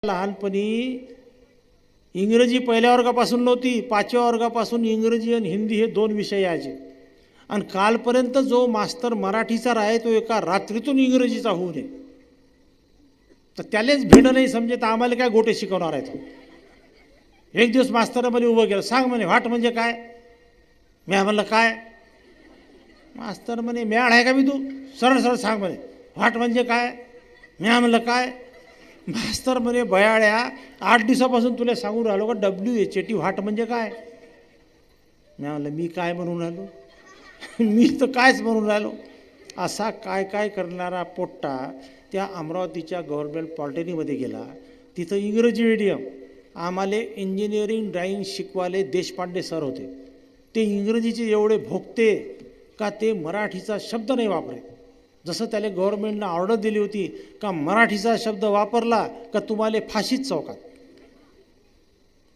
लहानपणी इंग्रजी पहिल्या वर्गापासून नव्हती, 5व्या वर्गापासून इंग्रजी आणि हिंदी हे 2 विषय यायचे. आणि कालपर्यंत जो मास्तर मराठीचा राहे तो एका रात्रीतून इंग्रजीचा होऊ नये, तर त्यालाच भिडं नाही समजे तर आम्हाला काय गोटे शिकवणार आहेत. एक दिवस मास्तरामध्ये उभं केलं, सांग म्हणे व्हाट म्हणजे काय. मी म्हणलं काय. मास्तर म्हणे मॅड आहे का मी, तू सरळ सरळ सांग म्हणे व्हाट म्हणजे काय. मी म्हणलं काय. मास्तर म्हणे बयाळ्या 8 दिवसापासून तुला सांगून राहिलो का WHAT व्हाट म्हणजे काय. मी म्हणलं मी काय म्हणून राहिलो, मी तर कायच म्हणून राहिलो. असा काय काय करणारा पोट्टा त्या अमरावतीच्या गव्हर्नमेंट पॉलिटेक्निकमध्ये गेला. तिथं इंग्रजी मीडियम. आम्हाला इंजिनिअरिंग ड्राइंग शिकवाले देशपांडे सर होते. ते इंग्रजीचे एवढे भोगते का ते मराठीचा शब्द नाही वापरे. जसं त्याला गव्हर्नमेंटनं ऑर्डर दिली होती का मराठीचा शब्द वापरला का तुम्हाला फाशीच चौकात.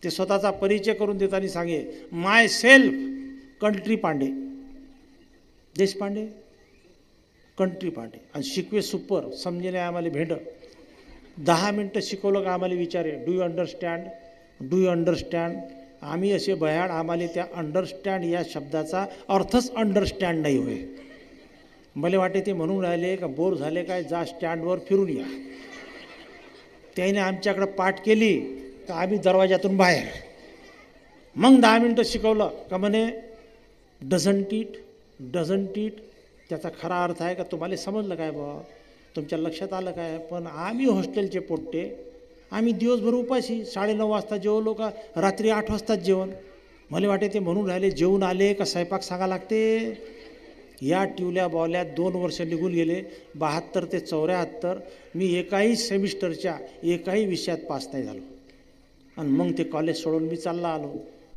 ते स्वतःचा परिचय करून देताना सांगे my self country Pande, Deshpande country Pande. आणि शिकवे सुपर, समजे नाही आम्हाला भेंड. 10 मिनटं शिकवलं का आम्हाला विचारे do you understand, do you understand. आम्ही असे बयाड, आम्हाला त्या अंडरस्टँड या शब्दाचा अर्थच अंडरस्टँड नाही होय. मला वाटे ते म्हणून राहिले का बोर झाले काय, जा स्टँडवर फिरून या. त्याने आमच्याकडं पाठ केली का आम्ही दरवाजातून बाहेर. मग 10 मिनटं शिकवलं का म्हणे डझंट इट, डझंट इट. त्याचा खरा अर्थ आहे का तुम्हाला समजलं काय बा, तुमच्या लक्षात आलं काय. पण आम्ही हॉस्टेलचे पोट्टे, आम्ही दिवसभर उपाशी. 9:30 वाजता जेवलो का रात्री 8 वाजताच जेवण. मला वाटे ते म्हणून राहिले जेवून आले का स्वयंपाक सांगा लागते. या टिवल्या बावल्यात 2 वर्ष निघून गेले, 72 ते 74. मी एकाही सेमिस्टरच्या एकाही विषयात पास नाही झालो. आणि मग ते कॉलेज सोडून मी चालला आलो.